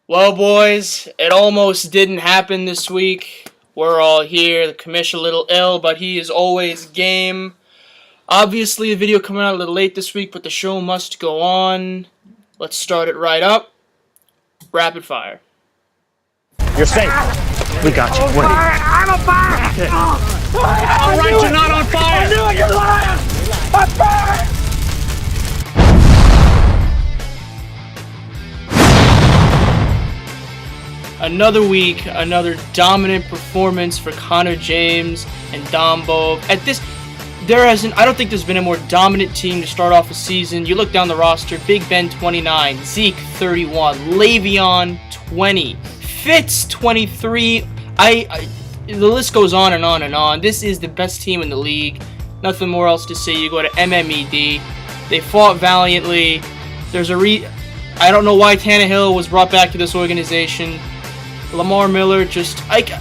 Well, boys, it almost didn't happen this week. We're all here. The commission a little ill, but he is always game. Obviously, the video coming out a little late this week, but the show must go on. Let's start it right up. Rapid fire. You're safe. We got you. Wait. I'm on fire! Okay. All right, you're not on fire. I knew it, you're lying! I'm fired! Another week, another dominant performance for Connor James and Dombo. I don't think there's been a more dominant team to start off a season. You look down the roster: Big Ben 29, Zeke 31, Le'Veon 20, Fitz 23. The list goes on and on and on. This is the best team in the league. Nothing more else to say. You go to MMED. They fought valiantly. I don't know why Tannehill was brought back to this organization. Lamar Miller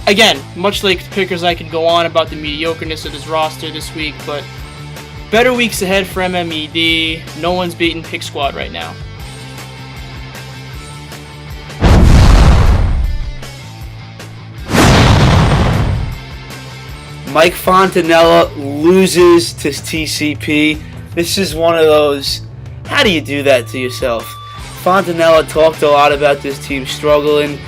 again, much like pickers, I could go on about the mediocreness of his roster this week, but better weeks ahead for MMED. No one's beating Pick Squad right now. Mike Fontanella loses to TCP. This is one of those, how do you do that to yourself? Fontanella talked a lot about this team struggling.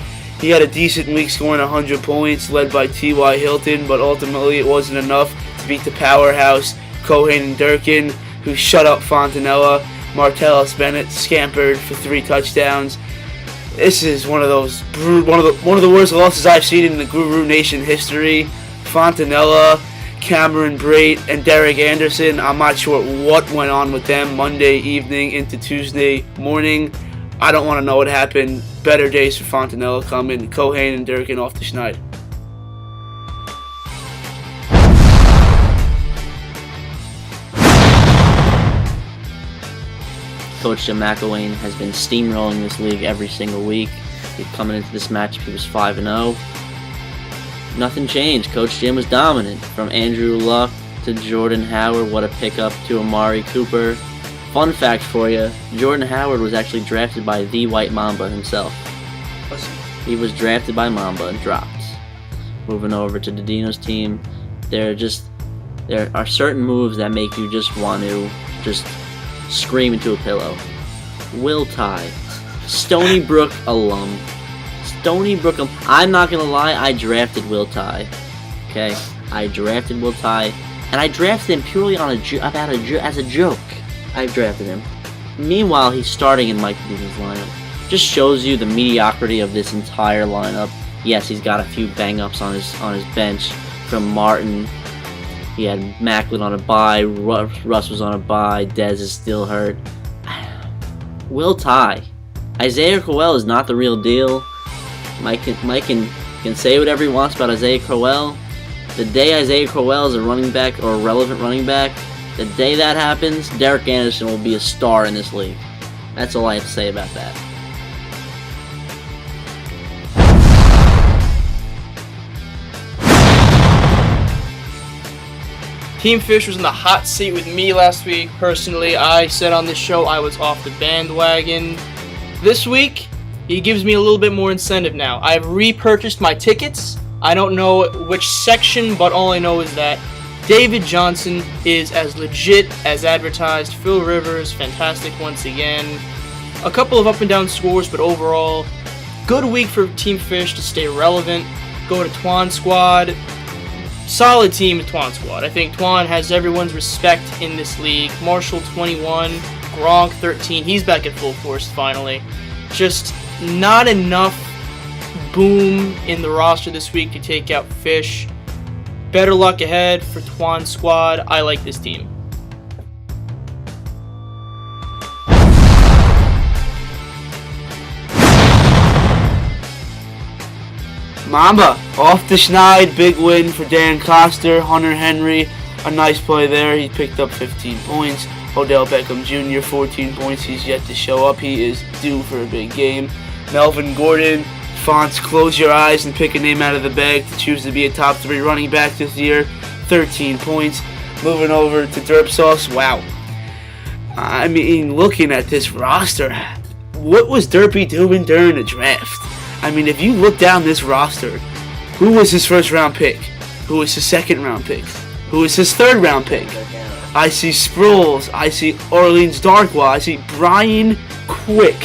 He had a decent week scoring 100 points, led by T.Y. Hilton, but ultimately it wasn't enough to beat the powerhouse Cohen and Durkin, who shut up Fontanella. Martellus Bennett scampered for 3 touchdowns. This is one of the worst losses I've seen in the Guru Nation history. Fontanella, Cameron Brate, and Derek Anderson, I'm not sure what went on with them Monday evening into Tuesday morning. I don't want to know what happened. Better days for Fontanella coming. Cohen and Durkin off the schneid. Coach Jim McElwain has been steamrolling this league every single week. Coming into this matchup, he was 5-0. Nothing changed. Coach Jim was dominant. From Andrew Luck to Jordan Howard, what a pickup, to Amari Cooper. Fun fact for you, Jordan Howard was actually drafted by the White Mamba himself. He was drafted by Mamba and dropped. Moving over to Didino's team, there are certain moves that make you just want to just scream into a pillow. Will Tye, Stony Brook alum. I'm not gonna lie, I drafted Will Tye. Okay, I drafted Will Tye, and I drafted him purely on as a joke. I drafted him. Meanwhile, he's starting in Mike Newton's lineup. Just shows you the mediocrity of this entire lineup. Yes, he's got a few bang-ups on his bench from Martin. He had Macklin on a bye. Russ was on a bye. Dez is still hurt. Will Tye. Isaiah Crowell is not the real deal. Mike can say whatever he wants about Isaiah Crowell. The day Isaiah Crowell is a running back or a relevant running back, the day that happens, Derek Anderson will be a star in this league. That's all I have to say about that. Team Fish was in the hot seat with me last week. Personally, I said on this show I was off the bandwagon. This week, he gives me a little bit more incentive now. I've repurchased my tickets. I don't know which section, but all I know is that David Johnson is as legit as advertised. Phil Rivers, fantastic once again. A couple of up and down scores, but overall, good week for Team Fish to stay relevant. Go to Twan Squad. Solid team, Twan Squad. I think Twan has everyone's respect in this league. Marshall 21, Gronk 13. He's back at full force finally. Just not enough boom in the roster this week to take out Fish. Better luck ahead for Twan Squad. I like this team. Mamba off the schneid. Big win for Dan Coster. Hunter Henry, a nice play there. He picked up 15 points. Odell Beckham Jr., 14 points. He's yet to show up. He is due for a big game. Melvin Gordon, Fonts, close your eyes and pick a name out of the bag to choose to be a top 3 running back this year. 13 points. Moving over to Derp Sauce. Wow. I mean, looking at this roster, what was Derpy doing during the draft? I mean, if you look down this roster, who was his first round pick? Who was his second round pick? Who was his third round pick? I see Sproles. I see Orleans Darkwa. I see Brian Quick.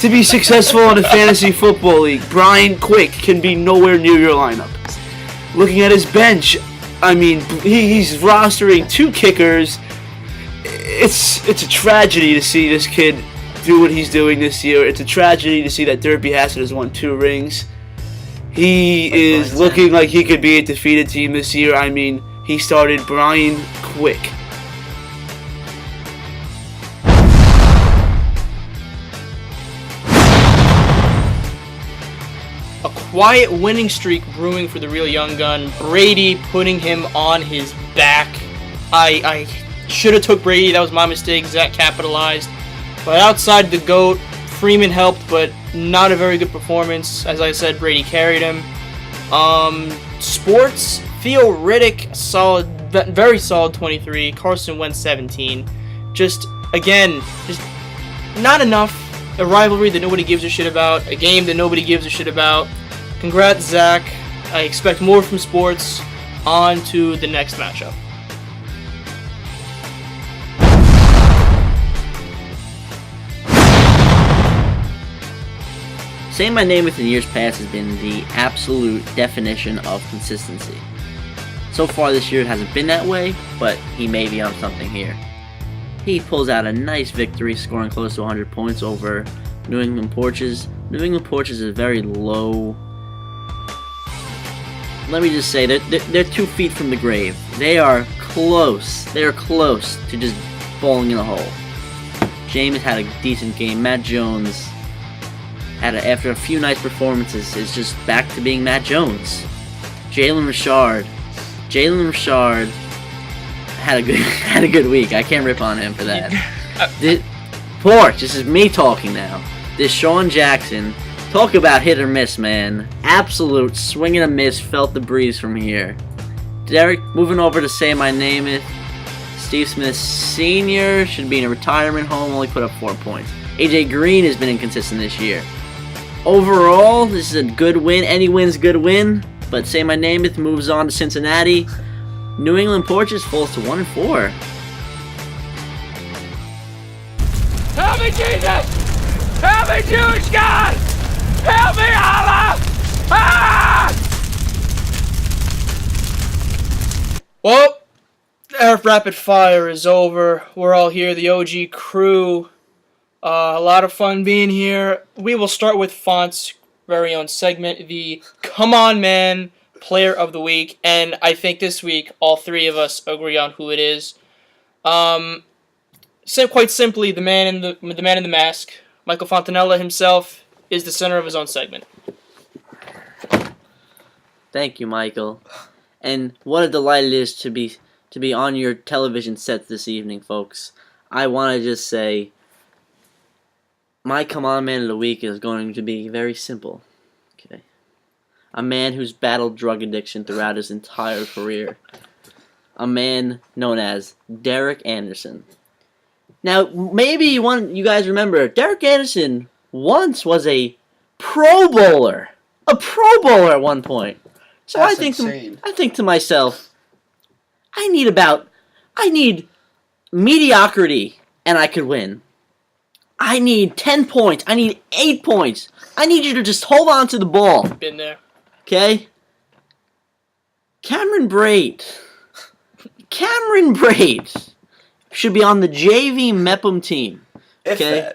To be successful in a fantasy football league, Brian Quick can be nowhere near your lineup. Looking at his bench, I mean, he's rostering 2 kickers. It's a tragedy to see this kid do what he's doing this year. It's a tragedy to see that Derpy Hassett has won 2 rings. He is looking like he could be a defeated team this year. I mean, he started Brian Quick. A quiet winning streak brewing for the real young gun. Brady putting him on his back. I should have took Brady. That was my mistake. Zach capitalized. But outside the GOAT, Freeman helped, but not a very good performance. As I said, Brady carried him. Sports, Theo Riddick, solid, very solid 23. Carson Wentz 17. Just not enough. A rivalry that nobody gives a shit about. A game that nobody gives a shit about. Congrats, Zach. I expect more from sports. On to the next matchup. Saying my name within years past has been the absolute definition of consistency. So far this year it hasn't been that way, but he may be on something here. He pulls out a nice victory, scoring close to 100 points over New England Porches. New England Porches is very low. Let me just say, they're 2 feet from the grave. They are close. They are close to just falling in a hole. Jameis had a decent game. Matt Jones, after a few nice performances, is just back to being Matt Jones. Jalen Richard had a good week. I can't rip on him for that. Porch, this is me talking now. Deshaun Jackson, talk about hit or miss, man. Absolute swing and a miss. Felt the breeze from here. Derek, moving over to Say My Name It. Steve Smith Sr. should be in a retirement home. Only put up 4 points. AJ Green has been inconsistent this year. Overall, this is a good win. Any win's a good win. But Say My Name It moves on to Cincinnati. New England Porches falls to 1-4. Help me, Jesus! Help me, Jewish God! Help me, Allah! Ah! Well, our rapid fire is over. We're all here, the OG crew. A lot of fun being here. We will start with Font's very own segment, the Come On Man Player of the Week. And I think this week, all 3 of us agree on who it is. Quite simply, the man in the mask, Michael Fontanella himself, is the center of his own segment. Thank you, Michael. And what a delight it is to be on your television set this evening, folks. I want to just say, my Come On Man of the Week is going to be very simple. Okay. A man who's battled drug addiction throughout his entire career. A man known as Derek Anderson. Now, maybe you guys remember, Derek Anderson once was a Pro Bowler. A Pro Bowler at one point. So I think to myself, I need mediocrity and I could win. I need 10 points. I need 8 points. I need you to just hold on to the ball. Been there. Okay? Cameron Braid should be on the JV Mepham team. Okay?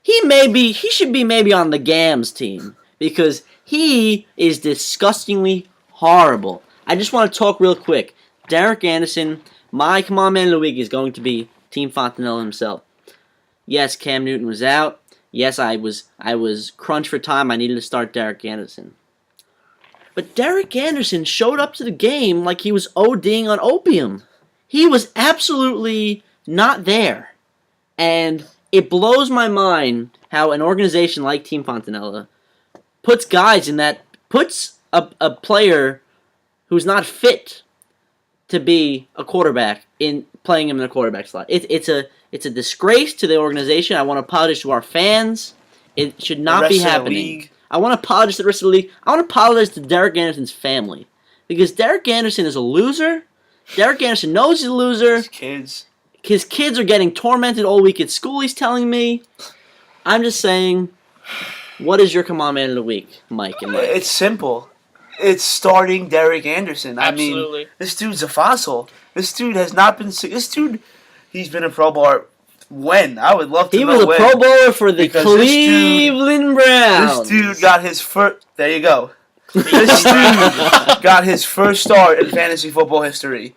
He should be maybe on the Gams team because he is disgustingly horrible. I just want to talk real quick. Derek Anderson, my Come On Man of the Week is going to be Team Fontanella himself. Yes, Cam Newton was out. Yes, I was crunched for time. I needed to start Derek Anderson. But Derek Anderson showed up to the game like he was ODing on opium. He was absolutely not there. And it blows my mind how an organization like Team Fontanella puts a player who's not fit to be a quarterback in playing him in the quarterback slot. It's a disgrace to the organization. I want to apologize to our fans. It should not be happening. I want to apologize to the rest of the league. I want to apologize to Derek Anderson's family because Derek Anderson is a loser. Derek Anderson knows he's a loser. His kids are getting tormented all week at school. He's telling me. I'm just saying. What is your come on man of the week, Mike? And Mike? It's simple. It's starting Derek Anderson. Absolutely. I mean, this dude's a fossil. This dude has not been. This dude, he's been a Pro Bowler. When? I would love to know when. He was a Pro Bowler for the Cleveland Browns. This dude got his first. There you go. This dude got his first start in fantasy football history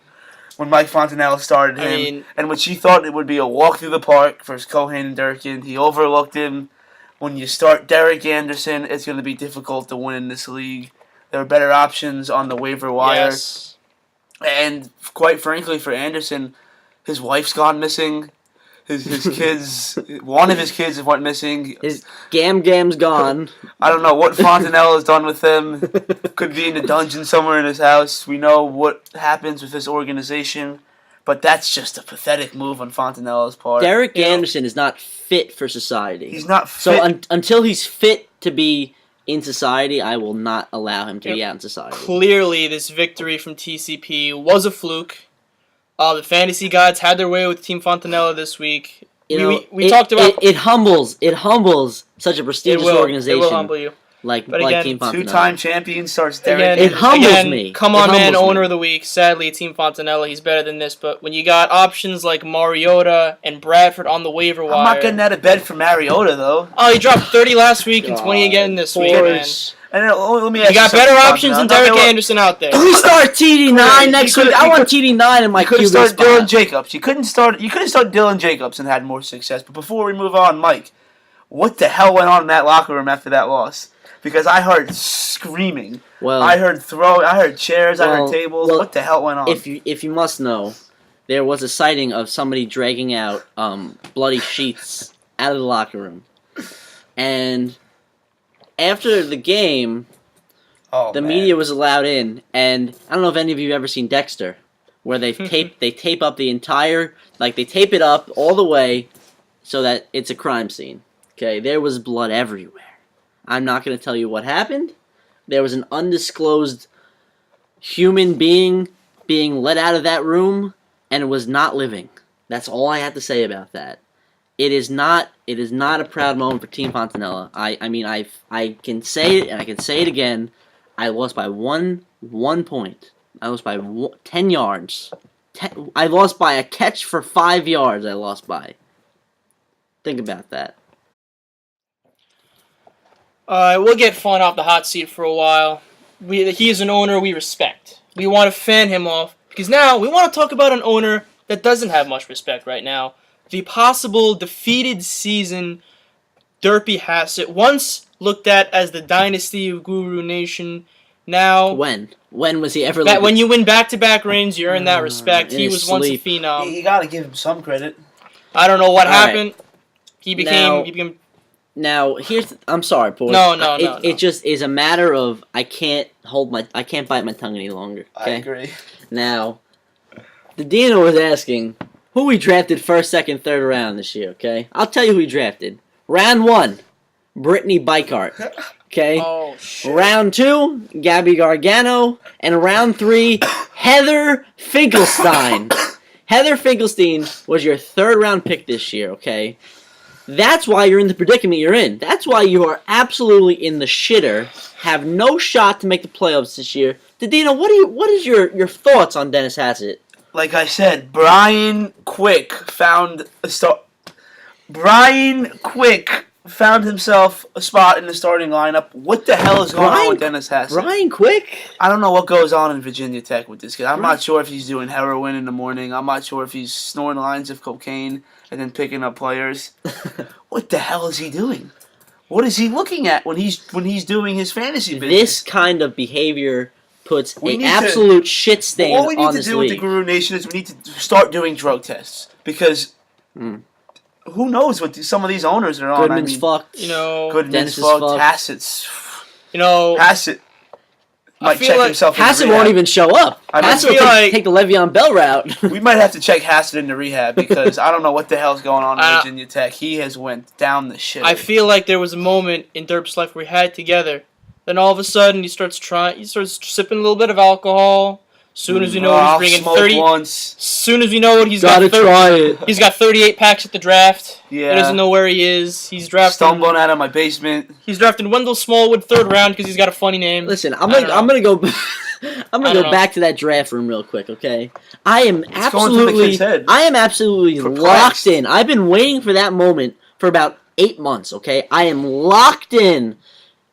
when Mike Fontanella started him, and when she thought it would be a walk through the park for Cohen and Durkin, he overlooked him. When you start Derek Anderson, it's going to be difficult to win in this league. There are better options on the waiver wire. Yes. And quite frankly, for Anderson, his wife's gone missing. His kids, one of his kids went missing. His Gam's gone. I don't know what Fontanella has done with him. Could be in a dungeon somewhere in his house. We know what happens with this organization. But that's just a pathetic move on Fontanella's part. Derek Anderson is not fit for society. He's not fit. So until he's fit to be in society, I will not allow him to be out in society. Clearly, this victory from TCP was a fluke. The fantasy gods had their way with Team Fontanella this week. We talked about it humbles such a prestigious organization. It will humble you. Like again, Team Fontanella. Two-time champion starts Derek. It humbles me. Come on, man, owner of the week. Sadly, Team Fontanella, he's better than this. But when you got options like Mariota and Bradford on the waiver wire, I'm not getting out of bed for Mariota though. Oh, he dropped 30 last week and 20 again this week, man. And let me ask you got better options than Derek Anderson out there. Can we start TD9 next week? I want TD9 in my QB spot. You could start Dylan Jacobs. You could have started Dylan Jacobs and had more success. But before we move on, Mike, what the hell went on in that locker room after that loss? Because I heard screaming. Well, I heard chairs, I heard tables. What the hell went on? If you must know, there was a sighting of somebody dragging out bloody sheets out of the locker room. And after the game, the media was allowed in, and I don't know if any of you have ever seen Dexter, where they tape up the entire, they tape it up all the way so that it's a crime scene. Okay, there was blood everywhere. I'm not going to tell you what happened. There was an undisclosed human being let out of that room, and it was not living. That's all I have to say about that. It is not a proud moment for Team Fontanella. I can say it, and I can say it again. I lost by one point. I lost by 10 yards. I lost by a catch for 5 yards. I lost by. Think about that. We'll get Fun off the hot seat for a while. He is an owner we respect. We want to fan him off because now we want to talk about an owner that doesn't have much respect right now. The possible defeated season Derpy Hassett, once looked at as the dynasty of Guru Nation. Now, when was he ever? When you win back-to-back reigns, you earn that respect. He was once a phenom. You gotta give him some credit. I don't know what happened. Right. He became. Now I'm sorry, boys. No. It just is a matter of I can't bite my tongue any longer. Okay? I agree. Now, the Dino was asking who we drafted first, second, third round this year. Okay, I'll tell you who we drafted. Round 1, Brittany Bykart. Okay. Oh shit. Round 2, Gabby Gargano, and round 3, Heather Finkelstein. Heather Finkelstein was your third round pick this year. Okay. That's why you're in the predicament you're in. That's why you are absolutely in the shitter, have no shot to make the playoffs this year. Didino, what is your thoughts on Dennis Hassett? Like I said, Brian Quick found himself a spot in the starting lineup. What the hell is going on with Dennis Hassett? Brian Quick? I don't know what goes on in Virginia Tech with this kid. I'm not sure if he's doing heroin in the morning. I'm not sure if he's snoring lines of cocaine and then picking up players. What the hell is he doing? What is he looking at when he's doing his fantasy business? This kind of behavior puts an absolute shit stain on this league. What we need to do with the Guru Nation is we need to start doing drug tests because who knows what some of these owners are on. Goodman's fucked. You know, Goodman's fucked. Hassett's. You know, Hassett. might feel check like himself into Hassett rehab. won't even show up. I mean, Hassett will feel like- take the Le'Veon Bell route. We might have to check Hassett into rehab because I don't know what the hell's going on in Virginia Tech. He has went down the shit. I feel like there was a moment in Derp's life where we had it together. Then all of a sudden he starts sipping a little bit of alcohol. Soon as we know I'll he's bringing smoke 30. once. Soon as we know it, he's Gotta got try it. He's got 38 packs at the draft. Yeah. He doesn't know where he is. He's drafting. Stumbling out of my basement. He's drafting Wendell Smallwood 3rd round because he's got a funny name. Listen, I don't gonna go. I'm I gonna don't go know. back to that draft room real quick, okay? I am going through the absolutely, kid's head. I am absolutely Perplexed. locked in. I've been waiting for that moment for about 8 months, okay? I am locked in.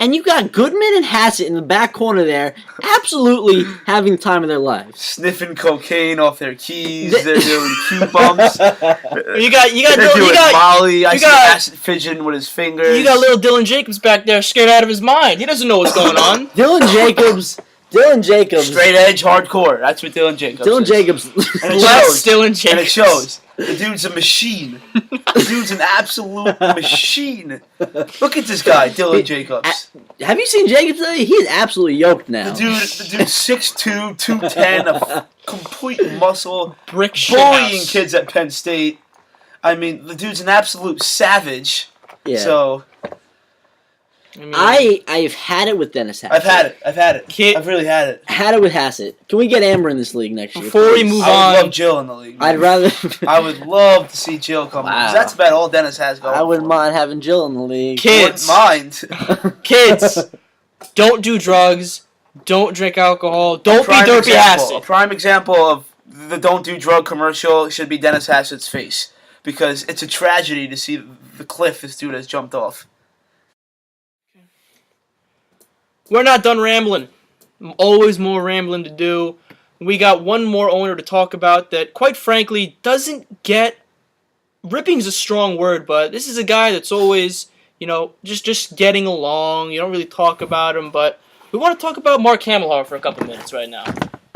And you got Goodman and Hassett in the back corner there, absolutely having the time of their lives. Sniffing cocaine off their keys. They- They're doing Q bumps. You got They're doing Molly. I you see got- Hassett fidgeting with his fingers. you got little Dylan Jacobs back there scared out of his mind. He doesn't know what's going on. Dylan Jacobs. Straight edge hardcore. That's what Dylan Jacobs is. Dylan Jacobs. And it Bless shows. Dylan And Jacobs. it shows. The dude's a machine. The dude's an absolute machine. Look at this guy, Dylan Jacobs. Have you seen Jacobs today? He is absolutely yoked now. The dude's 6'2", 210, a complete muscle, Brick bullying shithouse. kids at Penn State. I mean, the dude's an absolute savage. Yeah. So I mean, I've had it with Dennis Hassett. I've had it. Kid- I've really had it. Had it with Hassett. Can we get Amber in this league next year? Before we please? move I would on. love Jill in the league. I'd rather. I would love to see Jill come. Wow. 'Cause that's about all Dennis has going. I wouldn't for mind having Jill in the league. him. Wouldn't Kids, mind. kids, don't do drugs. Don't drink alcohol. Don't be Prime Derpy example- A Hassett. prime example of the "Don't Do Drug" commercial should be Dennis Hassett's face because it's a tragedy to see the cliff this dude has jumped off. We're not done rambling. Always more rambling to do. We got one more owner to talk about that, quite frankly, doesn't get. Ripping's a strong word, but this is a guy that's always, just getting along. You don't really talk about him, but we want to talk about Mark Hamill for a couple minutes right now.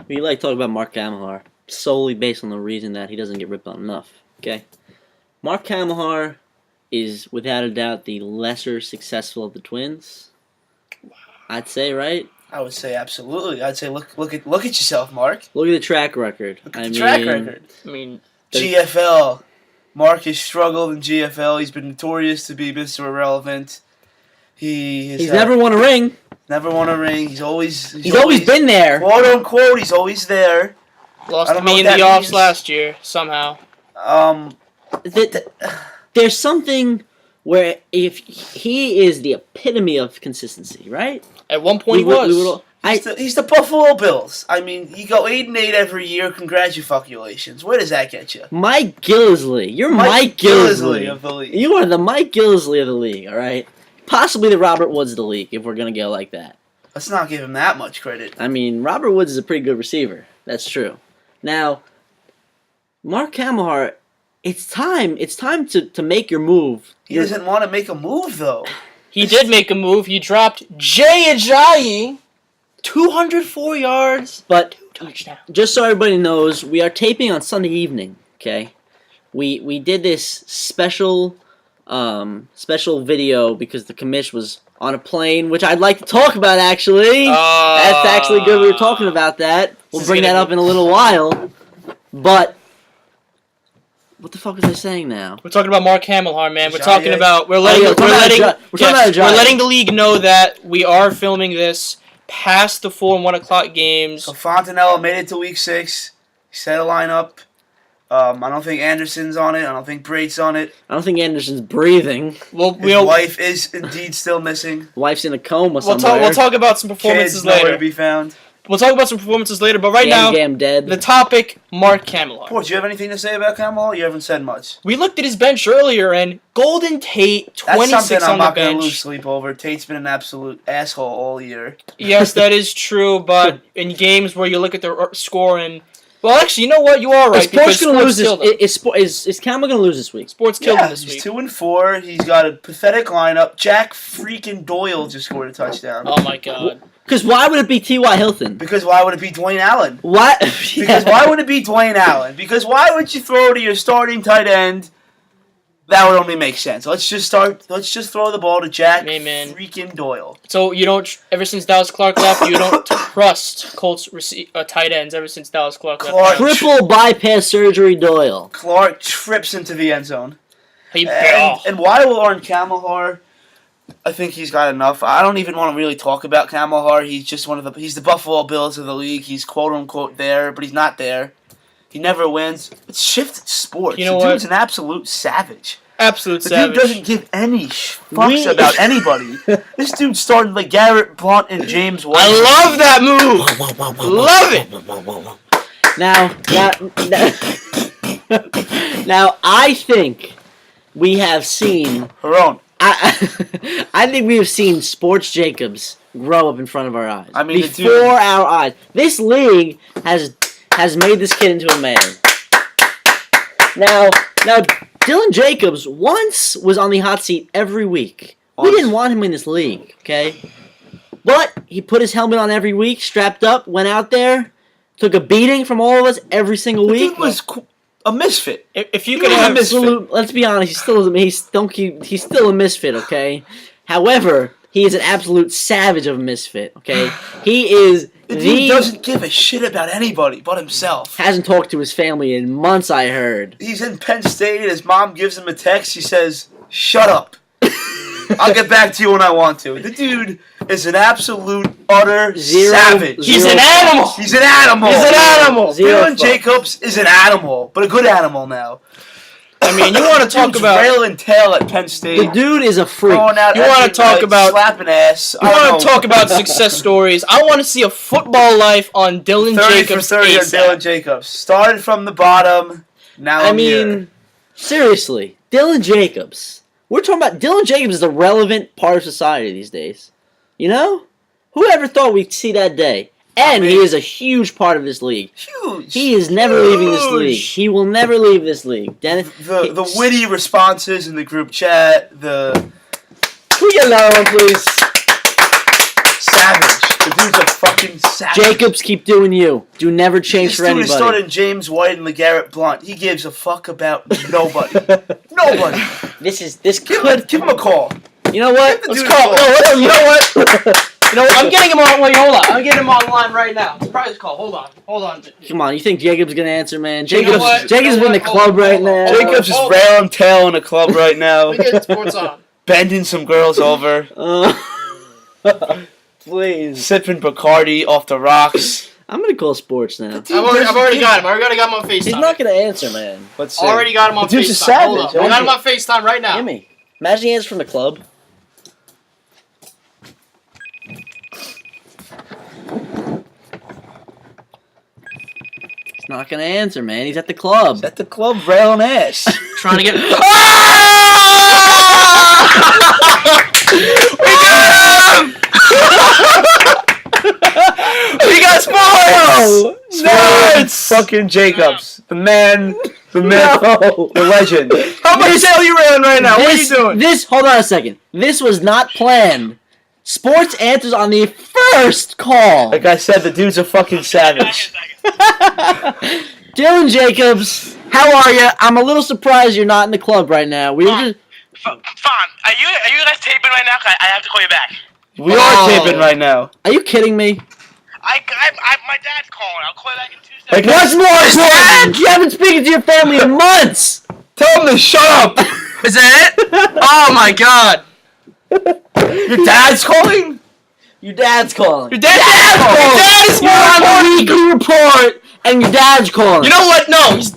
We like to talk about Mark Hamill solely based on the reason that he doesn't get ripped on enough. Okay, Mark Hamill is without a doubt the lesser successful of the twins. I'd say, right? I would say absolutely. I'd say look at yourself, Mark. Look at the track record. Look at the track record. I mean, GFL. Mark has struggled in GFL. He's been notorious to be Mr. Irrelevant. He's never won a ring. never won a ring. He's always been there. quote unquote. He's always there. lost I to don't know me in what the that offs means. last year, somehow. There's something where if he is the epitome of consistency, right? At one point he was. He's the Buffalo Bills. I mean, you go 8-8 every year. Congratulations. Where does that get you? Mike Gillisley. You're Mike Gillisley. of the league. You are the Mike Gillisley of the league, all right? Possibly the Robert Woods of the league, if we're going to go like that. Let's not give him that much credit. I mean, Robert Woods is a pretty good receiver. That's true. Now, Mark Hamill, it's time to make your move. He doesn't want to make a move, though. He did make a move. He dropped Jay Ajayi, 204 yards, But touchdown. just so everybody knows, we are taping on Sunday evening, okay? We did this special video because the commish was on a plane, which I'd like to talk about, actually. That's actually good we were talking about that. We'll bring that up in a little while. But what the fuck was I saying now? We're talking about Mark Hamill, man. We're Ajayi. talking about we're yeah, we're talking about Ajayi. we're letting the league know that we are filming this past the 4 and 1 o'clock games. So Fontanella made it to week 6. He set a lineup. I don't think Anderson's on it. I don't think Brate's on it. I don't think Anderson's breathing. His We'll wife is indeed still missing. Wife's in a coma we'll somewhere. talk about some performances Kids nowhere to later. be found. We'll talk about some performances later, but right now, Gam dead. the topic: Mark Hamill. Port, do you have anything to say about Kamal? You haven't said much. We looked at his bench earlier, and Golden Tate, That's 26 something I'm on the not going to lose bench. sleep over. Tate's been an absolute asshole all year. Yes, that is true, but in games where you look at the score and... Well, actually, you know what? You are right, Is Sports because going to lose killed him. this? Is Campbell going to lose this week? Sports killed him Yeah, this he's week. 2-4. He's got a pathetic lineup. Jack freaking Doyle just scored a touchdown. Oh, my God. Because why would it be T.Y. Hilton? Because why would it be Dwayne Allen? What? Because why would it be Dwayne Allen? Because why would you throw to your starting tight end That would only make sense. Let's just throw the ball to Jack Amen. freaking Doyle. So you don't. Ever since Dallas Clark left, you don't trust Colts tight ends. Ever since Dallas Clark left. Triple bypass surgery Doyle. Clark trips into the end zone. Oh. And Weiler and Kamahar, I think he's got enough. I don't even want to really talk about Kamahar. He's just he's the Buffalo Bills of the league. He's quote unquote there, but he's not there. He never wins. It's shifted sports. You know the dude's what? an absolute savage. Absolute The savage. dude doesn't give any fucks about anybody. This dude started like Garrett Blunt and James White. I love that move. Love it. Now, I think we have seen. Haron. I think we have seen Sports Jacobs grow up in front of our eyes. I mean, before our eyes. This league has made this kid into a man. Now, Dylan Jacobs once was on the hot seat every week. We didn't want him in this league, okay? But he put his helmet on every week, strapped up, went out there, took a beating from all of us every single The week. dude was a misfit. If you could have Let's be honest, he's still a misfit, okay? However, he is an absolute savage of a misfit, okay? He is The dude doesn't give a shit about anybody but himself. hasn't talked to his family in months, I heard. He's in Penn State. His mom gives him a text. She says, "Shut up. I'll get back to you when I want to." The dude is an absolute, utter savage. He's an animal. He's an animal. He's an animal. Dylan Jacobs is an animal, but a good animal now. I mean, you want to talk Dude's about. rail and tail at Penn State. The dude is a freak. Throwing out You wanna everything, talk about- slapping ass. You want to talk about success stories? I want to see a football life on Dylan 30 Jacobs. for 30 on ASAP. Dylan Jacobs. Started from the bottom. Now I I'm here. mean, seriously, Dylan Jacobs. We're talking about Dylan Jacobs is a relevant part of society these days. You know? Whoever thought we'd see that day? And he is a huge part of this league. Huge. He is never leaving this league. Huge. He will never leave this league. Dennis, The witty responses in the group chat, the Can we get another one, please? savage. The dude's a fucking savage. Jacobs, keep doing you. Do never change This for dude is anybody. starting James White and LeGarrette Blunt. He gives a fuck about nobody. Nobody. This Give could. him a call. You know what? the Let's dude call. a call. You know what? You know what? I'm getting him on. Wait, hold on. I'm getting him online right now. Surprise call. Hold on. Come on, you think Jacobs gonna answer, man? You know Jacobs, what? Jacobs You know in the what? club Hold on, right hold on. now. Jacobs is hold on. rail and tail in a club right now. Let me get sports on. Bending some girls over. Please. Sipping Bacardi off the rocks. I'm gonna call sports now. I've already got him. I already got him on FaceTime. He's not gonna answer, man. Let's see. Already got him on The dude's a FaceTime. Hold savage. on. I got him on FaceTime right now. Give me. Imagine he answers from the club. He's not gonna answer, man. He's at the club. At the club railing ass. Trying to get. We got Small! Sports! Fucking Jacobs. The man, the myth, the legend. How much tail you railing right now? What are you doing? Hold on a second. This was not planned. Sports answers on the first call. Like I said, the dude's a fucking savage. Dylan Jacobs, how are you? I'm a little surprised you're not in the club right now. We were just. Fun. Are you guys taping right now? 'Cause I have to call you back. We are taping right now. Are you kidding me? My dad's calling. I'll call you back in 2 seconds. Like, What's more important? You haven't spoken to your family in months. tell him to shut up! Is that it? Oh my god. Your dad's calling? Your dad's calling. Your dad's calling. Your dad is You're on the weekly report, and your dad's calling. You know what? No, he's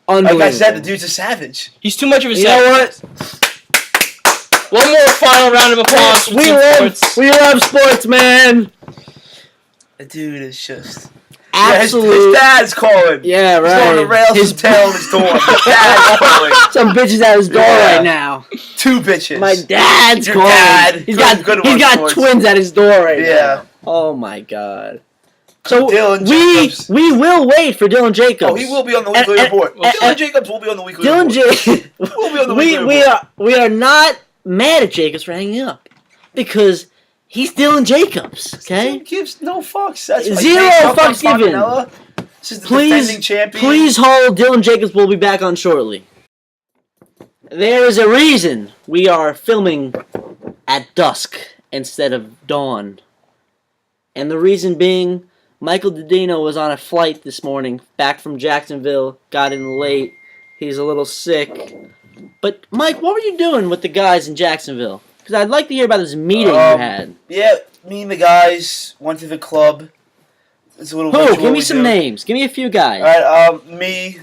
Unbelievable. Like I said, the dude's a savage. too much of a You know what? One more final round of applause for Team Sports. We love sports, man. The dude is just... Absolute. His dad's calling. Yeah, He's on the right. rails His and tail on his door. His dad's calling. Some bitches at his door Yeah. right now. Two bitches. My dad's Your calling. dad. He's Good got one, got Sports. twins at his door right Yeah. now. Oh my god. So Dylan we Jacobs. will wait for Dylan Jacobs. Oh, he will be on the weekly report. Dylan Jacobs will be on the weekly Dylan report. Jacobs. We'll be on the weekly report. we are not mad at Jacobs for hanging up because he's Dylan Jacobs. Okay. He gives no fucks. That's why Zero he can't talk fucks about given. Fontanella. This is the defending champion. Please hold. Dylan Jacobs will be back on shortly. There is a reason we are filming at dusk instead of dawn. And the reason being, Michael Dudino was on a flight this morning, back from Jacksonville, got in late. He's a little sick. But, Mike, what were you doing with the guys in Jacksonville? Because I'd like to hear about this meeting you had. Yeah, me and the guys went to the club. It's a little Who? ritual Give me we some do. names. Give me a few guys. Alright, me,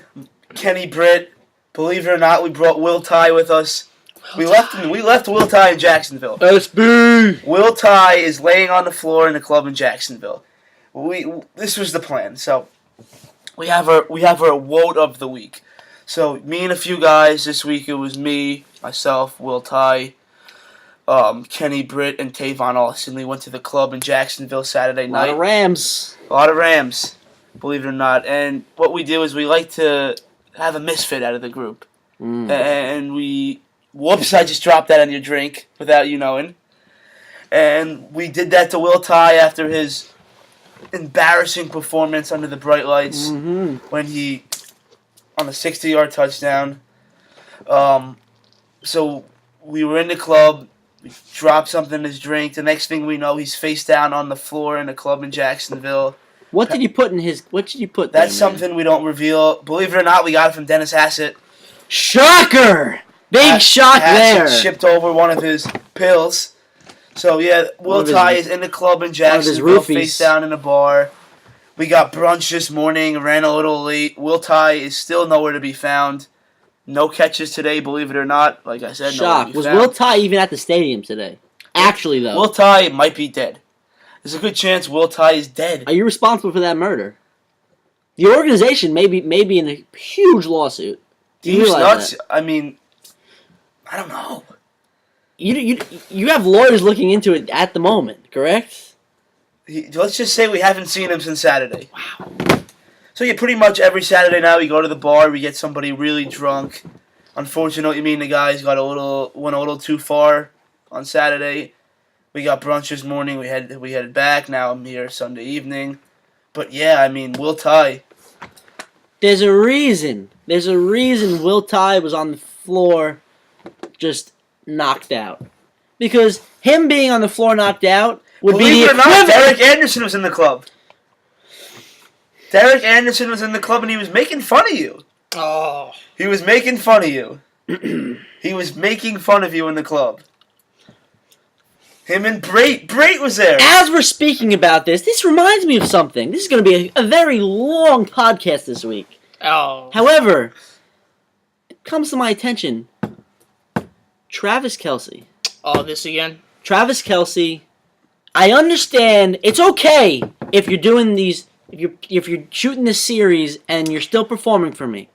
Kenny Britt. Believe it or not, we brought Will Ty with us. We left Will Ty in Jacksonville. SB! Will Ty is laying on the floor in the club in Jacksonville. This was the plan. So we have our wote of the week. So me and a few guys this week. It was me, myself, Will Ty, Kenny Britt, and Tavon Austin. We went to the club in Jacksonville Saturday A night. lot of Rams. A lot of Rams, believe it or not. And what we do is we like to have a misfit out of the group. And we... Whoops, I just dropped that on your drink without you knowing. And we did that to Will Ty after his embarrassing performance under the bright lights when he... on a 60-yard touchdown. So we were in the club. We dropped something in his drink. The next thing we know, he's face down on the floor in a club in Jacksonville. What did you put in his... What did you put That's there, man? something we don't reveal. Believe it or not, we got it from Dennis Hassett. Shocker! Big shock there. Hassett shipped over one of his pills. So, yeah, Will of his- Ty is in the club in his Jacksonville, roofies. face down in a bar. We got brunch this morning, ran a little late. Will Ty is still nowhere to be found. No catches today, believe it or not. Like I said, nowhere Shock. to be Was found. Will Ty even at the stadium today? Actually, though. Will Ty might be dead. There's a good chance Will Ty is dead. Are you responsible for that murder? The organization may be in a huge lawsuit. Do you He's realize nuts. that? I mean, I don't know. You have lawyers looking into it at the moment, correct? Let's just say we haven't seen him since Saturday. Wow. So yeah, pretty much every Saturday now we go to the bar, we get somebody really drunk. Unfortunately, me and the guys went a little too far on Saturday. We got brunch this morning. We headed back. Now I'm here Sunday evening. But yeah, I mean, Will Ty. There's a reason. There's a reason Will Ty was on the floor, just knocked out. Because him being on the floor knocked out would be Believe the it or not, equivalent. Derek Anderson was in the club. Derek Anderson was in the club and he was making fun of you. Oh. He was making fun of you. He was making fun of you in the club. Him and Brait was there. As we're speaking about this reminds me of something. This is going to be a very long podcast this week. Oh. However, it comes to my attention, Travis Kelce. Oh, this again? Travis Kelce, I understand it's okay if you're doing these, if you're shooting this series and you're still performing for me.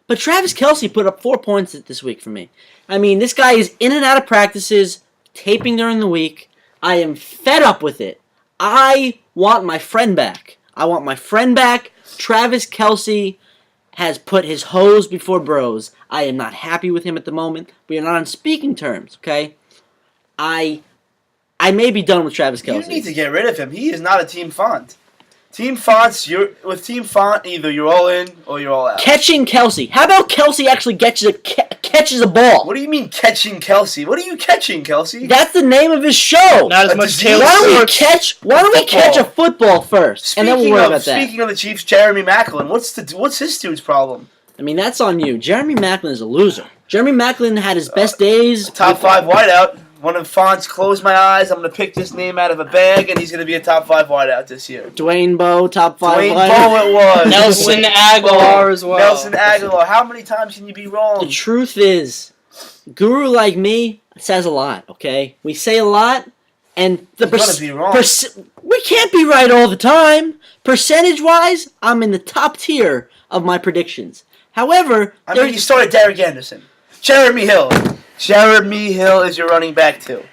But Travis Kelce put up 4 points this week for me. I mean, this guy is in and out of practices, taping during the week. I am fed up with it. I want my friend back. I want my friend back. Travis Kelce has put his hoes before bros. I am not happy with him at the moment. We are not on speaking terms, okay? I may be done with Travis Kelce. You need to get rid of him. He is not a Team Font. Team Fonts, with Team Font, either you're all in or you're all out. Catching Kelce. How about Kelce actually catches a ball? What do you mean catching Kelce? What are you catching, Kelce? That's the name of his show. Not as A much disease. Taylor Why don't we Swift. catch a football first, and then we'll worry about that. Speaking of the Chiefs, Jeremy Maclin, what's his dude's problem? I mean, that's on you. Jeremy Maclin is a loser. Jeremy Maclin had his best days. Top 5 wideout. One of Font's close my eyes. I'm going to pick this name out of a bag, and he's going to be a top 5 wideout this year. Dwayne Bowe, top 5 Dwayne wide. Bowe it was. Nelson Dwayne Aguilar Bowe. as well. Nelson Aguilar. How many times can you be The wrong? truth is, guru like me says a lot, okay? We say a lot, and the You're gonna be wrong. we can't be right all the time. Percentage-wise, I'm in the top tier of my predictions. However, I mean, you started Derek Anderson. Jeremy Hill. Jeremy Hill is your running back, too.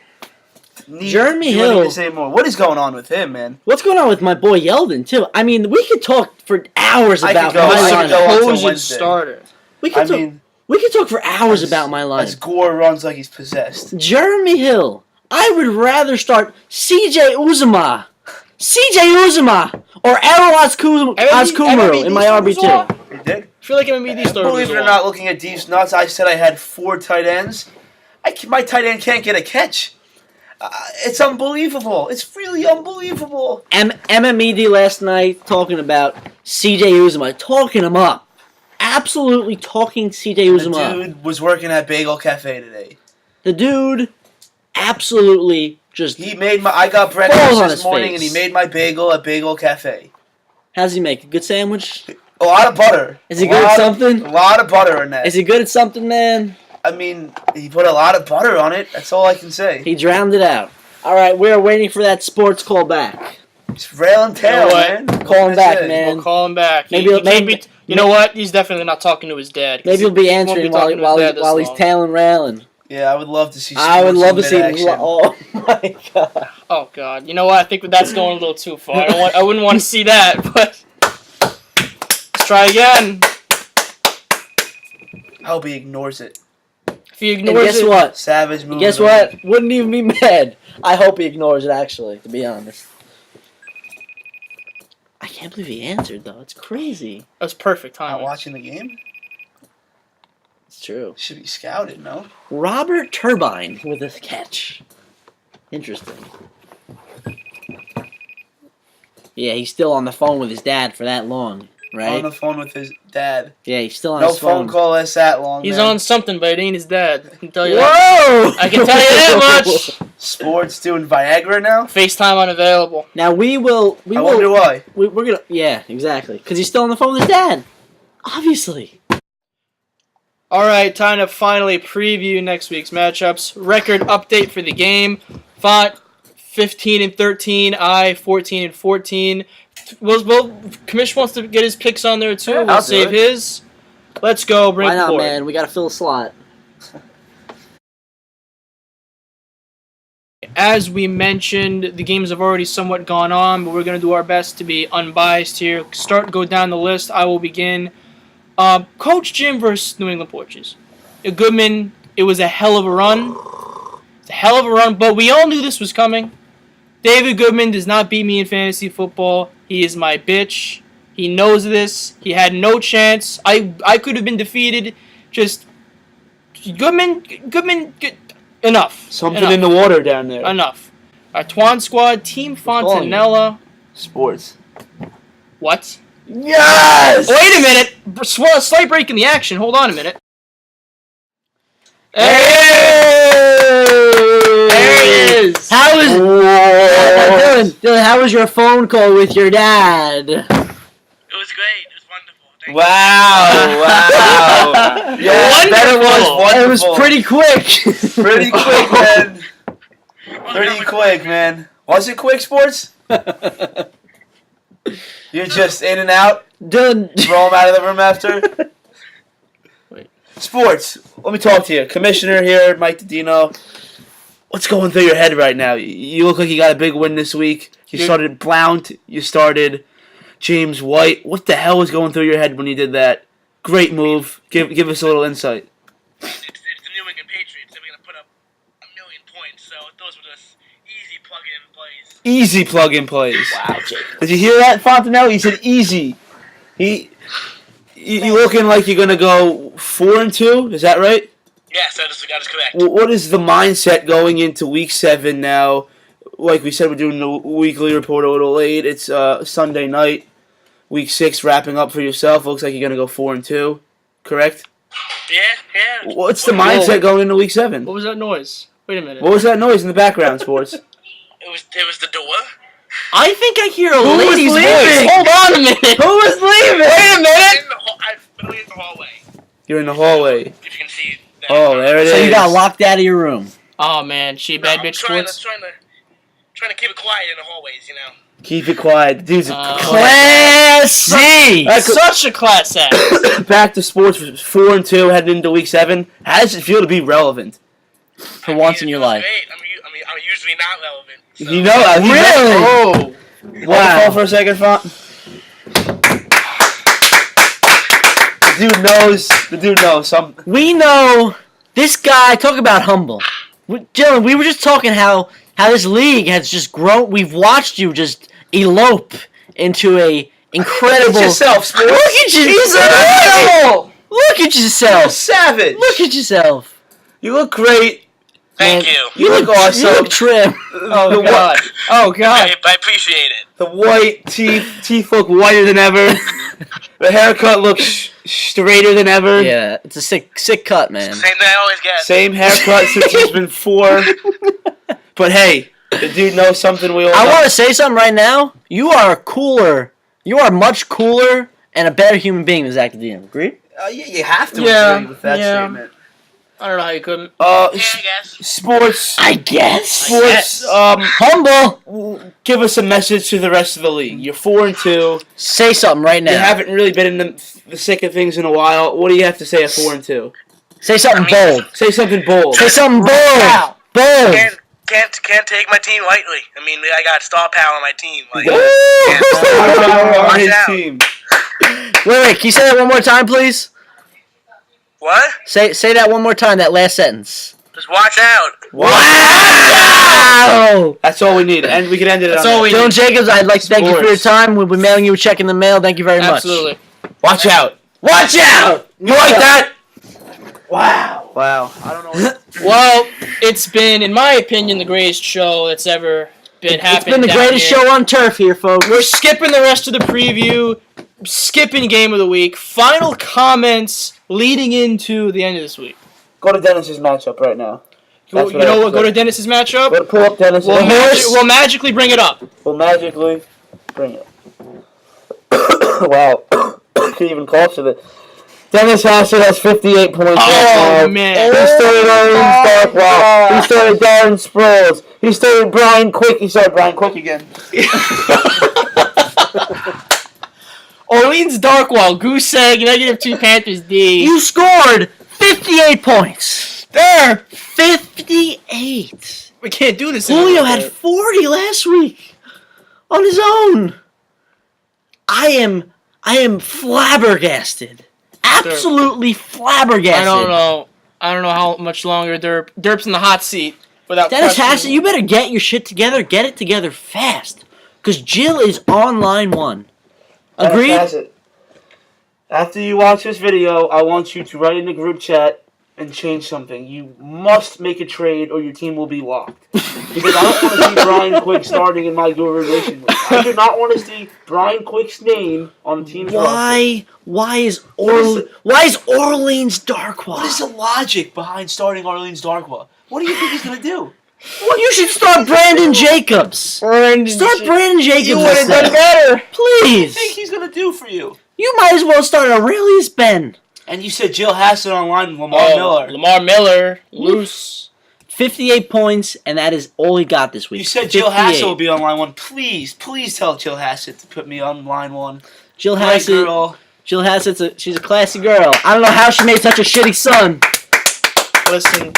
Jeremy Do you need Hill. to say more? What is going on with him, man? What's going on with my boy Yeldon, too? I mean, we could talk for hours I about could go- my I could go lineup. on till Supposed Wednesday. starter. We could talk. We could talk for hours about my As lineup. Gore runs like he's possessed. Jeremy Hill. I would rather start CJ Uzomah or Errol Askumeru in my RB2. did. I feel like MMED started. Believe it or not, looking at Deep's nuts, I said I had 4 tight ends. My tight end can't get a catch. It's unbelievable. It's really unbelievable. MMED last night talking about CJ Uzomah, talking him up. Absolutely talking CJ The Uzomah up. dude was working at Bagel Cafe today. The dude absolutely just... He made I got Balls breakfast on this his morning, face. and he made my bagel at Bagel Cafe. How's he make? A good sandwich? A lot of butter. Is he good at something? A lot of butter in that. Is he good at something, man? I mean, he put a lot of butter on it. That's all I can say. He drowned it out. All right, we're waiting for that sports call back. It's rail and tail, You know what? man. Call him back, That's it. man. We'll call him back. Maybe- He can't maybe- be, you know what? He's definitely not talking to his dad. 'cause Maybe he'll be he won't answering talking to his dad this while he's long. tailing railing. Yeah, I would love to see. I would sports love in to see. mid-action. Oh my god! Oh God! You know what? I think that's going a little too far. I wouldn't want to see that. But let's try again. I hope he ignores it. If he And ignores guess it, what? Savage move. Guess what? Wouldn't even be mad. I hope he ignores it. Actually, to be honest, I can't believe he answered though. It's crazy. that's perfect Not timing. watching the game. It's true. Should be scouted, no? Robert Turbine with a catch. Interesting. Yeah, he's still on the phone with his dad for that long, On right? the phone with his dad. Yeah, he's still on No his phone call that's that long. He's man. on something, but it ain't his dad. I can tell you that. Whoa! I can tell you that much. Sports doing Viagra now. FaceTime unavailable. Now we will. I wonder why. We're gonna. Yeah, exactly. Because he's still on the phone with his dad. Obviously. All right, time to finally preview next week's matchups. Record update for the game. Font 15-13. I 14-14. Well, Commish wants to get his picks on there too. Yeah, We'll I'll do save it. his. Let's go. Bring Why it not, forward. man? We gotta fill a slot. As we mentioned, the games have already somewhat gone on, but we're going to do our best to be unbiased here. Go down the list. I will begin. Coach Jim versus New England Porches. Goodman, it was a hell of a run. It's a hell of a run, but we all knew this was coming. David Goodman does not beat me in fantasy football. He is my bitch. He knows this. He had no chance. I could have been defeated. Just Goodman, enough. Something Enough. in the water down there. Enough. Our Twan squad, Team Fontanella. Sports. What? Yes! Wait a minute. Slight break in the action. Hold on a minute. There it is. How was Dylan? How was your phone call with your dad? It was great. It was wonderful. Thank Wow! Yeah, that was wonderful. It was pretty quick. Pretty quick, man. you. Pretty quick, man. Was it quick, Sports? You're just in and out. Dylan. Throw him out of the room after. Wait. Sports. Let me talk to you, Commissioner here, Mike Didino. What's going through your head right now? You look like you got a big win this week. You started Blount. You started James White. What the hell was going through your head when you did that? Great move. Give us a little insight. It's the New England Patriots. They're going to put up 1,000,000 points, so those were just easy plug-in plays. Easy plug-in plays. Wow, Jake. Did you hear that, Fontanelli? He said easy. You looking like you're gonna go 4-2? Is that right? Yes, that is correct. What is the mindset going into Week 7 now? Like we said, we're doing the weekly report a little late. It's Sunday night. Week 6 wrapping up for yourself. Looks like you're gonna go 4-2. Correct? Yeah. What's the mindset going into Week 7? What was that noise? Wait a minute. What was that noise in the background, Sports? It was the door. I think I hear a was lady's leaving? voice. Hold on a minute. Who was leaving? Wait a minute. I've been in the hallway. You're in the hallway. If you can see that. Oh, there it is. So you got locked out of your room. Oh man, she bad bitch I'm sports. trying to keep it quiet in the hallways, you know. Keep it quiet. Dude's a Classy. That's Such a class act. back to sports for 4-2 heading into Week 7. How does it feel to be relevant? For once in your life. Great. I'm usually not relevant. So. You know, Really? Oh, Wow. Hold for a second, Font. The dude knows something. We know this guy. Talk about humble. Dylan, we were just talking how this league has just grown. We've watched you just elope into a Incredible. Look at yourself, Sports. Look at yourself. He's an animal. Look at yourself. Savage. Look at yourself. You look great. Thank you. You look awesome. You look trim. Oh God. Oh God. I appreciate it. The white teeth look whiter than ever. The haircut looks straighter than ever. Yeah, it's a sick cut, man. Same thing I always get. Same haircut since he's been 4. But hey, the dude knows something we all I know. want to say something right now. You are cooler. You are much cooler and a better human being than Zach the DM. Agreed? You have to Yeah, agree with that yeah. statement. I don't know how you couldn't. Yeah, I guess. Sports. I guess. Sports. Humble. Give us a message to the rest of the league. You're 4-2. Say something right now. You haven't really been in the thick of things in a while. What do you have to say at 4-2? Say something bold. Say something bold. Say something bold. Bold. Can't take my team lightly. I mean, I got star power on my team. Like, On watch his out. team. Wait, can you say that one more time, please? What? Say that one more time, that last sentence. Just watch out. Wow! That's all we need, and we can end it. That's on all that. we Dylan Jacobs, I'd like to thank you for your time. We'll be mailing you a check in the mail. Thank you very much. Absolutely. Watch out! Watch out! You like that? Wow! I don't know. Well, it's been, in my opinion, the greatest show that's ever been It's happening. been the down greatest here. show on turf here, folks. We're skipping the rest of the preview, skipping game of the week. Final comments leading into the end of this week. Go to Dennis's matchup right now. That's You what I know have what? to Go say. to Dennis's matchup. Go to pull up Dennis's. We'll magically bring it up. We'll magically bring it. Wow. Can't even close to it. Dennis Hassett has 58 points. Oh, right now. man. He started Aaron Starkwell. He started Darren Sproles. He started Brian Quick. He started Brian Quick again. Orleans Darkwall, Goose Egg, -2 Panthers D. You scored 58 points. There! 58. We can't do this Julio anymore. had 40 last week on his own. I am flabbergasted. Absolutely flabbergasted. I don't know how much longer Derp's in the hot seat without Dennis question. Hassett, you better get your shit together. Get it together fast. Because Jill is on line 1. Agreed? Dennis Hassett, after you watch this video, I want you to write in the group chat and change something. You must make a trade or your team will be locked. Because I don't want to see Brian Quick starting in my Guru Nation league. I do not want to see Brian Quick's name on the team's roster. Why is Orleans Darkwa? What is the logic behind starting Orleans Darkwa? What do you think he's going to do? Well, you should start Brandon Jacobs. Start Brandon Jacobs. You would have instead. done better. What do you Please. think he's going to do for you? You might as well start Aurelius Ben. And you said Jill Hassett online with Lamar Miller. Lamar Miller, loose. 58 points, and that is all he got this week. You said Jill 58. Hassett will be on line 1. Please tell Jill Hassett to put me on line 1. Jill Great Hassett. girl. Jill Hassett's she's a classy girl. I don't know how she made such a shitty son. Listen,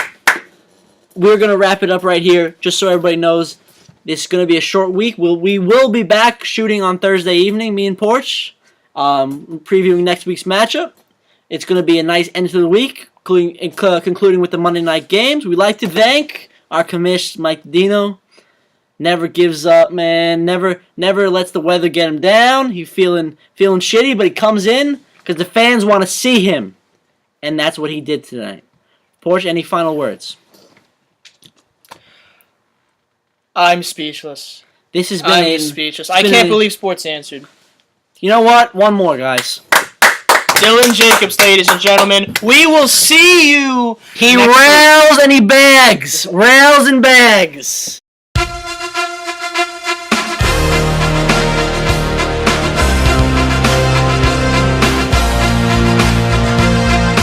We're gonna wrap it up right here, just so everybody knows. This is gonna be a short week. We will be back shooting on Thursday evening, me and Porch, previewing next week's matchup. It's gonna be a nice end to the week, concluding with the Monday night games. We'd like to thank our commish, Mike Dino. Never gives up, man. Never lets the weather get him down. He's feeling shitty, but he comes in because the fans want to see him, and that's what he did tonight. Porsche, any final words? I'm speechless. This has been I'm speechless. I been can't a- believe sports answered. You know what? One more, guys. Dylan Jacobs, ladies and gentlemen. We will see you. He next week. rails and he bags. Rails and bags.